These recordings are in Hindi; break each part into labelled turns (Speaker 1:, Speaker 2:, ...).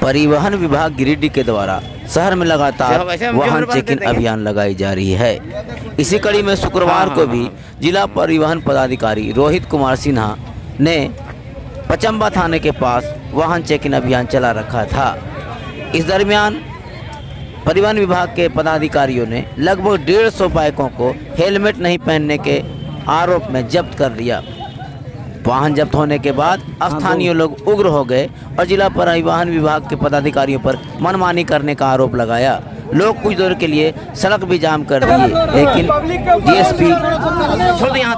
Speaker 1: परिवहन विभाग गिरिडीह के द्वारा शहर में लगातार वाहन चेकिंग अभियान लगाई जा रही है। इसी कड़ी में शुक्रवार को भी जिला परिवहन पदाधिकारी रोहित कुमार सिन्हा ने पचम्बा थाने के पास वाहन चेकिंग अभियान चला रखा था। इस दरमियान परिवहन विभाग के पदाधिकारियों ने लगभग 150 बाइकों को हेलमेट नहीं पहनने के आरोप में जब्त कर लिया। वाहन जब्त होने के बाद स्थानीय लोग उग्र हो गए और जिला परिवहन विभाग के पदाधिकारियों पर मनमानी करने का आरोप लगाया। लोग कुछ देर के लिए सड़क भी जाम कर दिए, लेकिन डीएसपी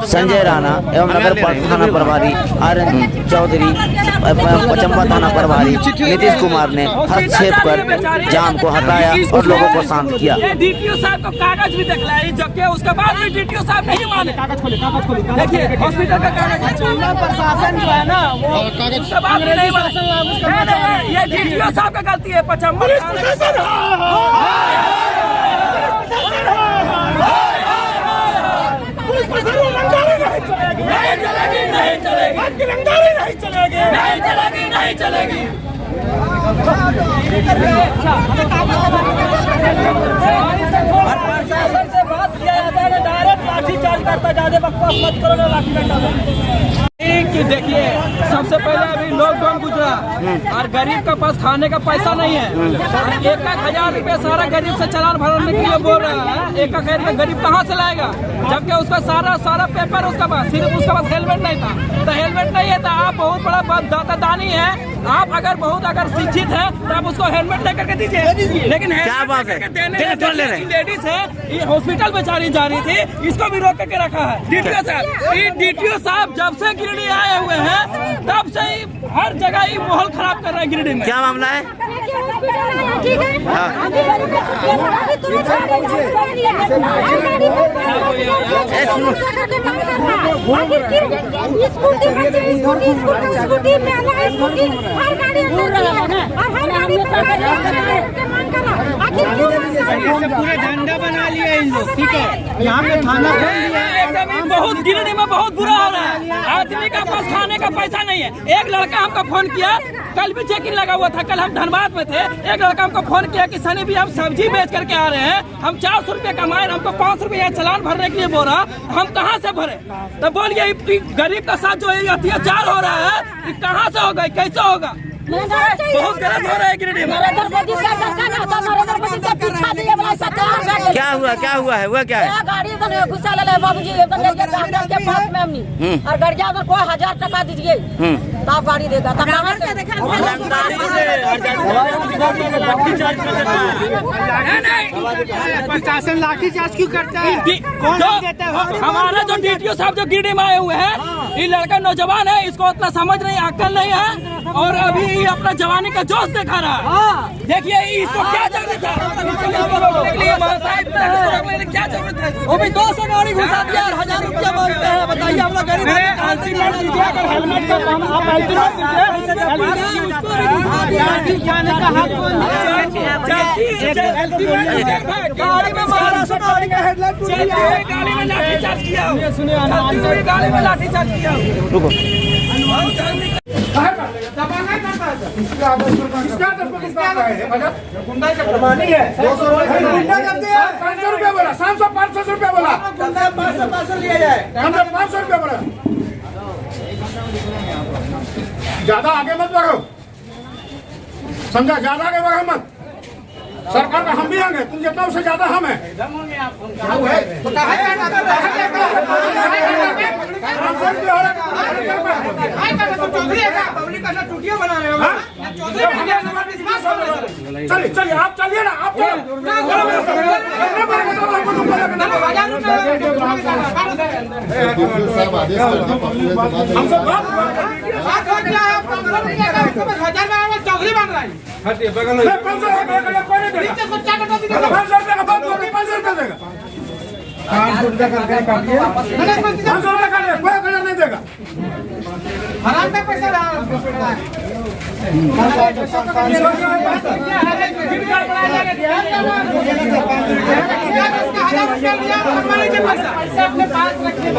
Speaker 1: संजय राणा एवं नगर थाना प्रभारी आर.एन. चौधरी, पचम्बा थाना प्रभारी नीतीश कुमार ने हस्तक्षेप कर जाम को हटाया और लोगों को शांत किया।
Speaker 2: डीटीओ साहब को कागज भी दिखलाई, जबकि उसके बाद भी डीटीओ साहब नहीं माने। कागज खोले देखिए, हॉस्पिटल का कागज, प्रशासन जो है ना वो उसके बाद नहीं माने। ये डीटीओ साहब का गलती है। पचम्बा नहीं चलेगी। प्रशासन से बात किया जाता है, डायरेक्ट लाठी चार्ज करता है। ज्यादा बकवास मत करो ना, लाठी डंडा। देखिए, सबसे पहले अभी लॉकडाउन गुजरा और गरीब के पास खाने का पैसा नहीं है। 1,000 रुपया सारा गरीब से चालान भरने के लिए बोल रहा है। 1,000 रुपया गरीब कहाँ से लाएगा, जबकि उसका सारा पेपर उसका पास, सिर्फ उसके पास हेलमेट नहीं था। तो हेलमेट नहीं है तो आप बहुत बड़ा दानी है। आप अगर शिक्षित है तो आप उसको हेलमेट लेकर के दीजिए। लेकिन क्या बात है, लेडीज है, ये हॉस्पिटल बेचारी जा रही थी, इसको भी रोक के रखा है डीटीओ साहब। जब से गिरिडीह आए हुए हैं तब से ही हर जगह ही माहौल खराब कर रहे हैं गिरिडीह में।
Speaker 1: क्या मामला है?
Speaker 2: पूरे झंडा बना लिया इन लोग, ठीक है। यहाँ पे थाना बहुत गिरिडीह में बहुत बुरा हो रहा है। आदमी का पास खाने का पैसा नहीं है। एक लड़का हमको फोन किया, कल भी चेकिंग लगा हुआ था, कल हम धनबाद में थे। एक लड़का हमको फोन किया कि सनी भी हम सब्जी बेच करके आ रहे हैं, हम 400 रुपये कमाए, हमको 500 रुपया चालान भरने के लिए बोल रहा, हम कहाँ से भरे? तो बोलिए, गरीब का साथ जो अत्याचार हो रहा है, ये कहाँ से होगा, कैसे होगा? बहुत गलत हो रहा है गिरिडीह में।
Speaker 1: क्या हुआ है? वो क्या है?
Speaker 3: गाड़ी घुसा ले बाबूजी के पास में हमने और गड़िया में कोई 1000 टका दीजिए तब गाड़ी देगा।
Speaker 2: प्रशासन लाठी चार्ज क्यों करता है? हमारा जो डीटीओ साहब जो गिरिडीह में आए हुए हैं, ये लड़का नौजवान है, इसको उतना समझ नहीं, अक्ल नहीं है और अभी अपना जवानी का जोश दिखा रहा है। देखिए इसको क्या जरूरत है, क्या जरूरत है? वो भी 200 गाड़ी घुसा दिया और 1000 रुपया मांगते हैं। बताइए, हम लोग गरीब हेलमेट का गाड़ी में महाराष्ट्र गाड़ी का हेडलाइट गाड़ी में लाठी चार्ज किया, गाड़ी में लाठी चार्ज किया।
Speaker 4: गुंडाई है। 200 रुपया बोला, 500 रुपया बोला, 500 लिया जाए, 500 रुपया बोला। ज्यादा आगे मत बढ़ो, समझा? ज्यादा आगे बढ़ो मत। सरकार का हम भी आएंगे, तुम जितना उससे ज्यादा हम है। चलिए आप चलिए ना, आप
Speaker 2: चौधरी बन रहा है।
Speaker 4: 500 रुपया का देगा, 500 रुपया कोई नहीं देगा।
Speaker 2: हराम का पैसा अपने पास रखे।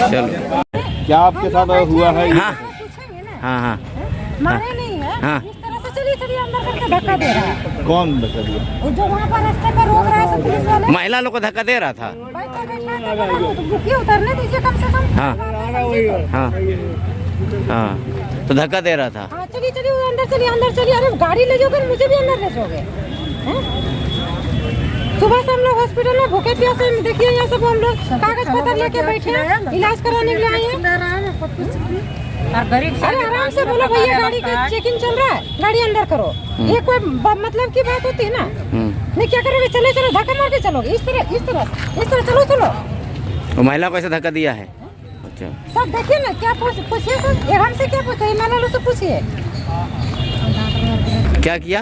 Speaker 1: चलो
Speaker 5: क्या आपके साथ हुआ है?
Speaker 1: हाँ हाँ हाँ
Speaker 3: मारे नहीं है,
Speaker 1: हाँ।
Speaker 3: इस तरह से चलिए चलिए अंदर करके धक्का दे रहा है।
Speaker 5: कौन धक्का दिया?
Speaker 3: वो जो वहाँ पर रास्ते पर रोक रहा है सब पुलिस वाले।
Speaker 1: महिला लोग को धक्का दे रहा था।
Speaker 3: तो बुकिए उतरने दीजिए कम से कम।
Speaker 1: हाँ हाँ हाँ, तो धक्का दे रहा था।
Speaker 3: हाँ चलिए चलिए अंदर चलिए। अरे गाड़ी ले जाओगे, मुझे भी अंदर ले जाओगे? सुबह से हम लोग हॉस्पिटल में भूखे प्यासे, देखिए यहाँ सब हम लोग कागज पत्र लेके बैठे हैं, इलाज कराने के लिए आए हैं। अरे आराम से बोलो भैया, गाड़ी का चेकिंग चल रहा है, गाड़ी अंदर करो। ये कोई मतलब की बात होती है ना? नहीं क्या करोगे? चलो चलो धक्का मार के चलोगे, इस तरह चलो।
Speaker 1: तो महिला को ऐसे धक्का दिया है? अच्छा,
Speaker 3: सब देखिए ना, क्या पूछिए सब, ये हमसे क्या पूछे, मैंने लोग से पूछिए।
Speaker 1: क्या किया?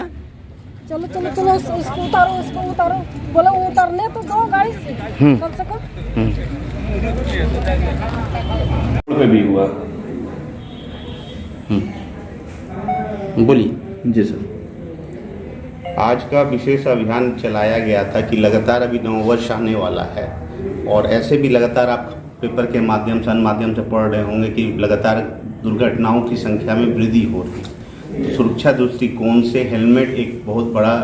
Speaker 3: चलो इसको उतारो। बोलो उतरने तो दो गाड़ी से कम से कम।
Speaker 5: पे भी हुआ।
Speaker 1: बोलिए।
Speaker 6: जी सर, आज का विशेष अभियान चलाया गया था कि लगातार अभी नववर्ष आने वाला है और ऐसे भी लगातार आप पेपर के माध्यम से, अन्य माध्यम से पढ़ रहे होंगे कि लगातार दुर्घटनाओं की संख्या में वृद्धि हो रही है। तो सुरक्षा दृष्टिकोण से हेलमेट एक बहुत बड़ा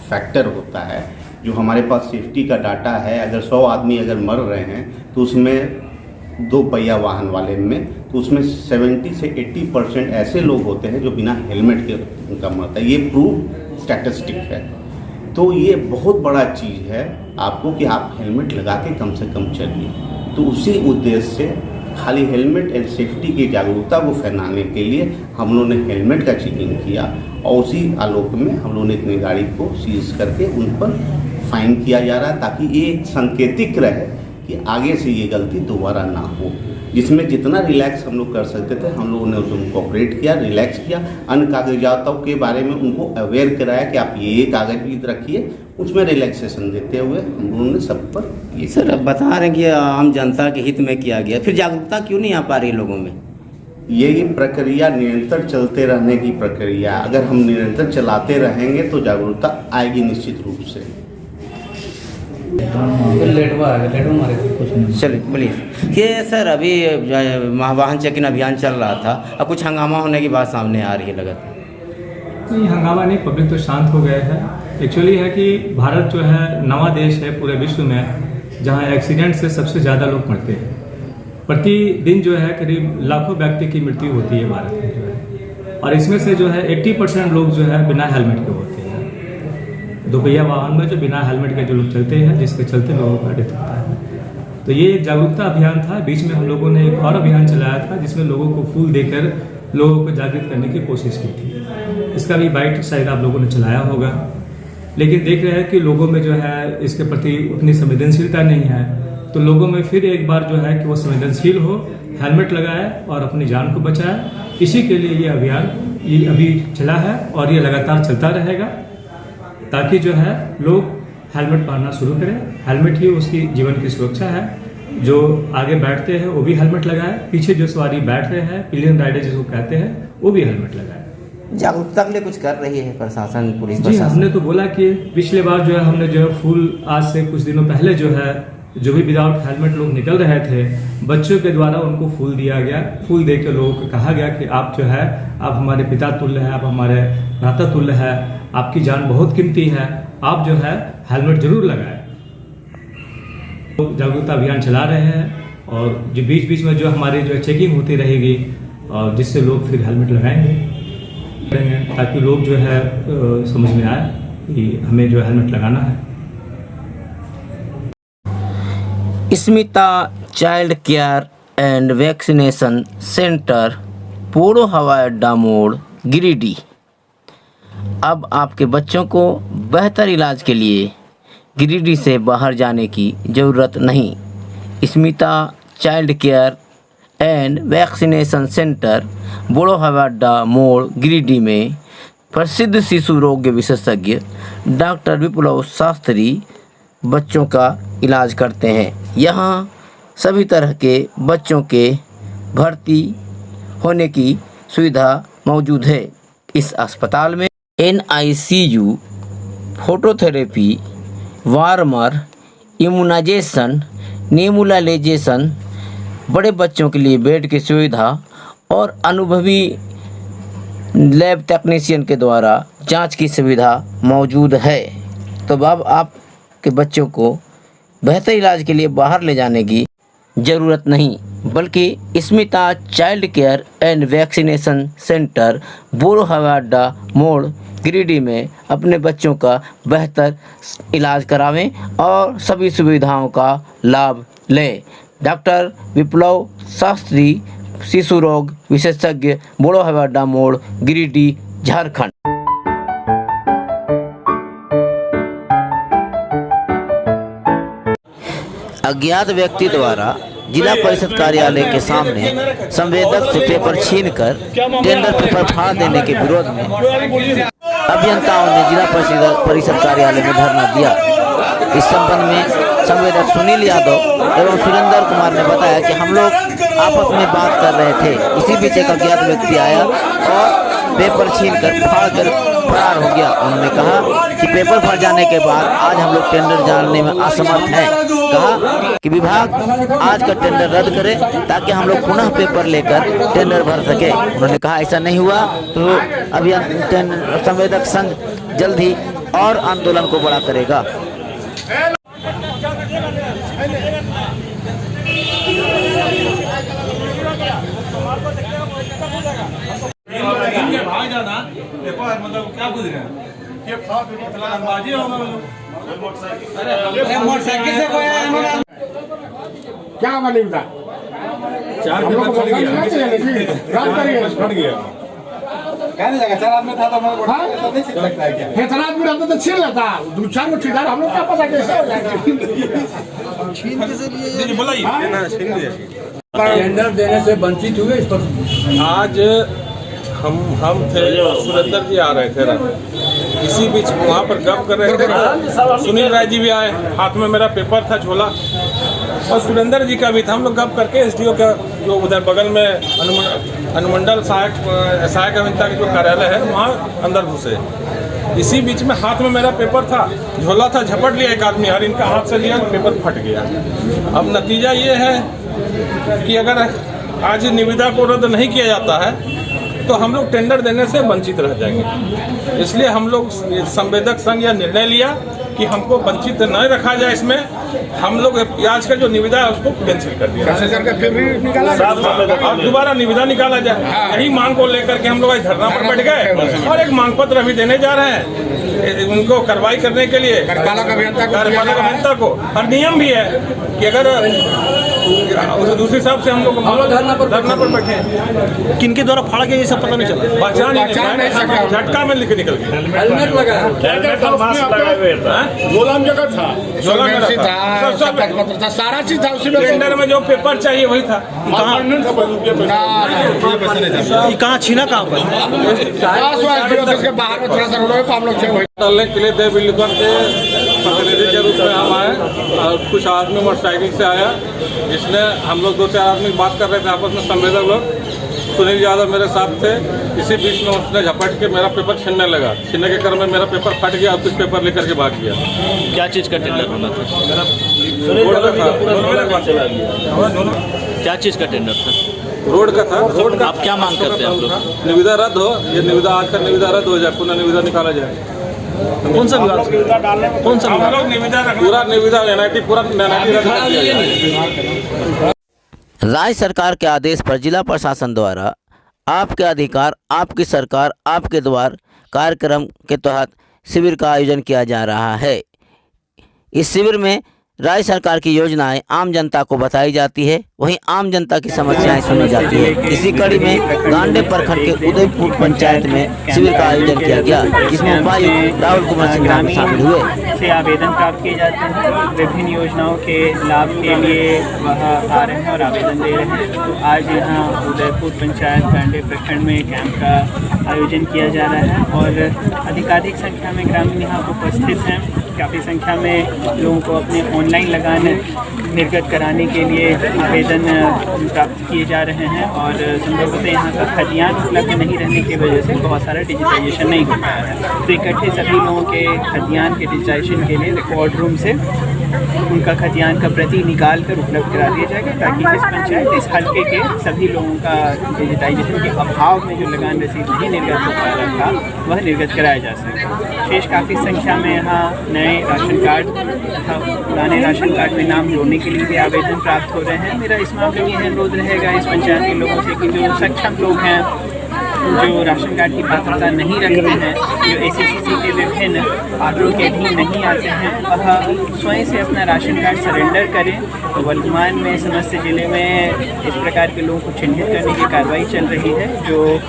Speaker 6: फैक्टर होता है। जो हमारे पास सेफ्टी का डाटा है, अगर 100 आदमी अगर मर रहे हैं तो उसमें 2 पहिया वाहन वाले में, तो उसमें 70 से 80% ऐसे लोग होते हैं जो बिना हेलमेट के उनका मरता है। ये प्रूव स्टैटिस्टिक है। तो ये बहुत बड़ा चीज़ है आपको कि आप हेलमेट लगा के कम से कम चलिए। तो उसी उद्देश्य से खाली हेलमेट एंड सेफ्टी की जागरूकता को फैलाने के लिए हम लोगों ने हेलमेट का चेकिंग किया और उसी आलोक में हम लोगों ने इतनी गाड़ी को सीज करके उन पर फाइन किया जा रहा है, ताकि ये एक सांकेतिक रहे कि आगे से ये गलती दोबारा ना हो। जिसमें जितना रिलैक्स हम लोग कर सकते थे हम लोगों ने उसमें कोऑपरेट किया, रिलैक्स किया। अन्य कागजातों के बारे में उनको अवेयर कराया कि आप ये कागज भी रखिए, उसमें रिलैक्सेशन देते हुए हम लोगों ने सब पर ये।
Speaker 1: सर अब बता रहे हैं कि आम जनता के हित में किया गया, फिर जागरूकता क्यों नहीं आ पा रही लोगों में?
Speaker 6: ये प्रक्रिया निरंतर चलते रहने की प्रक्रिया, अगर हम निरंतर चलाते रहेंगे तो जागरूकता आएगी निश्चित रूप से।
Speaker 1: चलिए बोलिए। ये सर अभी वाहन चेकिंग अभियान चल रहा था और कुछ हंगामा होने की बात सामने आ रही है लगातार।
Speaker 7: नहीं, हंगामा नहीं, पब्लिक तो शांत हो गए हैं। एक्चुअली है कि भारत जो है नवा देश है पूरे विश्व में जहां एक्सीडेंट से सबसे ज़्यादा लोग मरते हैं। प्रतिदिन जो है करीब लाखों व्यक्ति की मृत्यु होती है भारत में जो है, और इसमें से जो है 80% लोग जो है बिना हेलमेट के होते हैं। 2 पहिया वाहन में जो बिना हेलमेट के जो लोग चलते हैं, जिसके चलते लोगों का डेथ होता है। तो ये एक जागरूकता अभियान था। बीच में हम लोगों ने एक और अभियान चलाया था जिसमें लोगों को फूल देकर लोगों को जागृत करने की कोशिश की थी। इसका भी बाइट शायद आप लोगों ने चलाया होगा, लेकिन देख रहे हैं कि लोगों में जो है इसके प्रति उतनी संवेदनशीलता नहीं है। तो लोगों में फिर एक बार जो है कि वो संवेदनशील हो, हेलमेट लगाए और अपनी जान को बचाए। इसी के लिए ये अभियान ये अभी चला है और ये लगातार चलता रहेगा, ताकि जो है लोग हेलमेट पहनना शुरू करें। हेलमेट ही उसकी जीवन की सुरक्षा है। जो आगे बैठते हैं वो भी हेलमेट लगाए, पीछे जो सवारी बैठ रहे हैं, पिलियन राइडर जिसको कहते हैं, वो भी हेलमेट लगाए।
Speaker 1: जागरूकता के लिए कुछ कर रही है प्रशासन, पुलिस
Speaker 7: जी,
Speaker 1: प्रशासन?
Speaker 7: हमने तो बोला कि पिछले बार जो है हमने जो है फूल, आज से कुछ दिनों पहले जो है जो भी विदाउट हेलमेट लोग निकल रहे थे, बच्चों के द्वारा उनको फूल दिया गया। फूल दे के लोगों को कहा गया कि आप जो है आप हमारे पिता तुल्य है, आप हमारे भ्राता तुल्य है, आपकी जान बहुत कीमती है, आप जो है हेलमेट जरूर लगाएं। तो जागरूकता अभियान चला रहे हैं और जो बीच बीच में जो हमारी जो चेकिंग होती रहेगी और जिससे लोग फिर हेलमेट लगाएंगे, ताकि लोग जो है समझ में आए कि हमें जो हेलमेट लगाना है।
Speaker 1: Smita child care and vaccination centre, पोड़ो हवाई अड्डा मोड़, गिरिडीह। अब आपके बच्चों को बेहतर इलाज के लिए गिरिडीह से बाहर जाने की ज़रूरत नहीं। Smita child care and vaccination centre, पोड़ो हवाई अड्डा मोड़, गिरिडीह में प्रसिद्ध शिशु रोग विशेषज्ञ डॉक्टर विप्लव शास्त्री बच्चों का इलाज करते हैं। यहाँ सभी तरह के बच्चों के भर्ती होने की सुविधा मौजूद है। इस अस्पताल में NICU, phototherapy, warmer, immunisation, nebulisation, बड़े बच्चों के लिए बेड की सुविधा और अनुभवी लैब टेक्नीशियन के द्वारा जांच की सुविधा मौजूद है। तो अब आपके बच्चों को बेहतर इलाज के लिए बाहर ले जाने की ज़रूरत नहीं, बल्कि Smita child care and vaccination centre बोरो हवाई अड्डा मोड़ गिरिडीह में अपने बच्चों का बेहतर इलाज करावें और सभी सुविधाओं का लाभ लें। डॉक्टर विप्लव शास्त्री, शिशु रोग विशेषज्ञ, बोरो हवाई अड्डा मोड़ गिरिडीह, झारखंड। अज्ञात व्यक्ति द्वारा जिला परिषद कार्यालय के सामने संवेदक से पेपर छीनकर टेंडर पेपर फाड़ देने के विरोध में अभियंताओं ने जिला परिषद कार्यालय में धरना दिया। इस संबंध में संवेदक सुनील यादव एवं सुरेंद्र कुमार ने बताया कि हम लोग आपस में बात कर रहे थे, इसी बीच एक अज्ञात व्यक्ति आया और पेपर छीनकर फाड़ कर फरार हो गया। उन्होंने कहा कि पेपर फट जाने के बाद आज हम लोग टेंडर जानने में असमर्थ हैं। कहा कि विभाग आज का टेंडर रद्द करे ताकि हम लोग पुनः पेपर लेकर टेंडर भर सके। उन्होंने कहा ऐसा नहीं हुआ तो अभी संवेदक संघ जल्द ही और आंदोलन को बड़ा करेगा।
Speaker 5: मतलब क्या पूछ रहे हैं?
Speaker 4: क्या मालूम था? हम लोग को फट गया।
Speaker 2: कहने लगा 4 आदमी था तो नहीं सीख सकता है क्या? 4 आदमी रहता तो छीन लेता, 2-4 को ठेकेदार हम लोग क्या पता कैसे हो जाएगा? छीन कैसे लिए? बोलाइए।
Speaker 8: टेंडर देने से वंचित हुए इस पर आज हम थे, सुरेंद्र जी आ रहे थे, इसी बीच वहाँ पर गप कर रहे थे। सुनील राय जी भी आए, हाथ में मेरा पेपर था झोला, और सुरेंद्र जी का भी था। हम लोग गप करके एसडीओ का जो उधर बगल में अनुमंडल सहायक अभियंता का जो कार्यालय है वहाँ अंदर घुसे। इसी बीच में हाथ में मेरा पेपर था, झोला था, झपट लिया एक आदमी और इनका हाथ से लिया, पेपर फट गया। अब नतीजा ये है कि अगर आज निविदा को रद्द नहीं किया जाता है तो हम लोग टेंडर देने से वंचित रह जाएंगे। इसलिए हम लोग संवेदक संघ यह निर्णय लिया कि हमको वंचित न रखा जाए। इसमें हम लोग आज का जो निविदा है उसको कैंसिल कर दिया और दोबारा निविदा निकाला जाए। यही मांग को लेकर के हम लोग आज धरना पर बैठ गए और एक मांग पत्र अभी देने जा रहे हैं उनको कार्रवाई करने के लिए, कार्यपालक अभियंता को। और नियम भी है कि अगर दूसरे हिसाब से हम लोग धरना पर बैठे हैं।
Speaker 2: किनके द्वारा फाड़ा गया ये सब पता नहीं चला,
Speaker 8: पहचान नहीं सका, झटका में लिख निकल गया।
Speaker 2: हेलमेट लगा,
Speaker 4: गोलाम जगह था,
Speaker 8: था,
Speaker 4: सारा चीज था उसी में।
Speaker 8: टेंडर में जो पेपर चाहिए वही था।
Speaker 2: कहाँ छीना कहाँ पर?
Speaker 4: बाहर में थोड़ा सा रोड हम लोग
Speaker 8: डालने के लिए देव बिल्डर के प्रतिनिधि के रूप में हम आए और कुछ आदमी मोटरसाइकिल से आया, जिसने हम लोग 2-4 आदमी बात कर रहे थे आपस में, संवेदक लोग। सुनील यादव मेरे साथ थे। इसी बीच में उसने झपट के मेरा पेपर छीनने लगा। छीनने के क्रम में मेरा पेपर फट गया और कुछ पेपर लेकर के भाग गया।
Speaker 2: क्या चीज़ का टेंडर होना था? क्या चीज़ का टेंडर था?
Speaker 8: रोड का था। रोड का।
Speaker 2: आप क्या मांग करते हैं आप लोग?
Speaker 8: निविदा रद्द हो, ये निविदा आज का निविदा रद्द हो जाए, पुनः निविदा निकाला जाए।
Speaker 2: कौन सा विभाग? कौन सा
Speaker 8: हम लोग निविदा पूरा निविदा एनआईटी पूरा एनआईटी।
Speaker 1: राज्य सरकार के आदेश पर जिला प्रशासन द्वारा आपके अधिकार आपकी सरकार आपके द्वार कार्यक्रम के तहत शिविर का आयोजन किया जा रहा है। इस शिविर में राज्य सरकार की योजनाएं आम जनता को बताई जाती है, वहीं आम जनता की समस्याएं सुनी जाती है। इसी कड़ी में गांडे प्रखंड के उदयपुर पंचायत में शिविर का आयोजन किया गया, जिसमें उपायुक्त राहुल कुमार सिन्हा शामिल हुए।
Speaker 9: से आवेदन प्राप्त किए जाते हैं, विभिन्न योजनाओं के लाभ के लिए वह आ रहे हैं और आवेदन दे रहे हैं। तो आज यहाँ उदयपुर पंचायत गांडे प्रखंड में कैंप का आयोजन किया जा रहा है और अधिकाधिक संख्या में ग्रामीण यहाँ उपस्थित हैं। काफ़ी संख्या में लोगों को अपने ऑनलाइन लगान निर्गत कराने के लिए आवेदन प्राप्त किए जा रहे हैं और संभवतः यहाँ का खतियान उपलब्ध नहीं रहने की वजह से बहुत सारा डिजिटाइजेशन नहीं हो पाया है। तो इकट्ठे सभी लोगों के खतियान के डिजिटाइजेशन के लिए रिकॉर्ड रूम से उनका खतियान का प्रति निकाल कर उपलब्ध करा दिया जाएगा, ताकि इस पंचायत, इस हल्के के सभी लोगों का डिजिटाइजेशन के अभाव में जो लगान रसीद नहीं निर्गत हो पा रहा था वह निर्गत कराया जा सके। शेष काफ़ी संख्या में यहाँ नए राशन कार्ड तथा पुराने राशन कार्ड में नाम जोड़ने के लिए भी आवेदन प्राप्त हो रहे हैं। मेरा इस मामले में यह अनुरोध रहेगा इस पंचायत के लोगों से कि जो सक्षम लोग हैं, जो राशन कार्ड की पात्रता नहीं रखते हैं, जो ACCC के विभिन्न आर्डरों के अधीन नहीं आते हैं, वह स्वयं से अपना राशन कार्ड सरेंडर करें। तो वर्तमान में समस्त जिले में इस प्रकार के लोगों को चिन्हित करने की कार्रवाई चल रही है, जो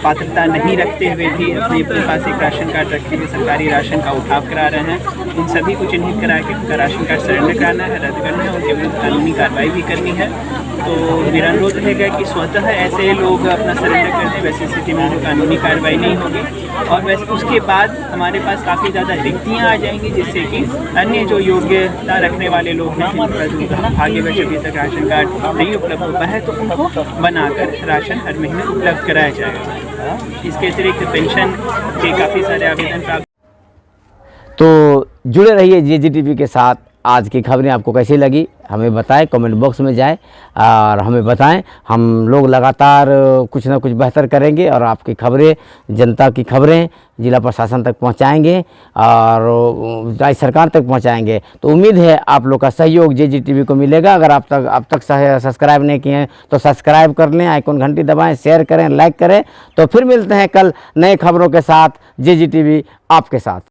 Speaker 9: पात्रता नहीं रखते हुए भी अपने पास एक राशन कार्ड रखते हुए सरकारी राशन का उठाव करा रहे हैं। उन सभी को चिन्हित करा के उनका राशन कार्ड सरेंडर कराना है, रद्द करना है, उनके विरुद्ध कानूनी कार्रवाई भी करनी है। तो मेरा अनुरोध रहेगा कि स्वतः ऐसे लोग अपना सरेंडर कर दें, वैसी स्थिति में जो कानूनी कार्रवाई नहीं होगी। और वैसे उसके बाद हमारे पास काफ़ी ज़्यादा रिक्तियाँ आ जाएंगी, जिससे कि अन्य जो योग्यता रखने वाले लोग हैं, जिनका भाग्य में अभी तक राशन कार्ड नहीं उपलब्ध हो पाया है, तो उनको बनाकर राशन हर महीने उपलब्ध कराया जाएगा। इसके अतिरिक्त पेंशन के काफ़ी सारे आवेदन प्राप्त।
Speaker 1: तो जुड़े रहिए JGTV के साथ। आज की खबरें आपको कैसी लगी हमें बताएं, कमेंट बॉक्स में जाएं और हमें बताएं। हम लोग लगातार कुछ ना कुछ बेहतर करेंगे और आपकी खबरें, जनता की खबरें जिला प्रशासन तक पहुंचाएंगे और राज्य सरकार तक पहुंचाएंगे। तो उम्मीद है आप लोग का सहयोग JGTV को मिलेगा। अगर आप तक सब्सक्राइब नहीं किए हैं तो सब्सक्राइब कर लें, आइकन घंटी दबाएं, शेयर करें, लाइक करें। तो फिर मिलते हैं कल नए खबरों के साथ। JGTV आपके साथ।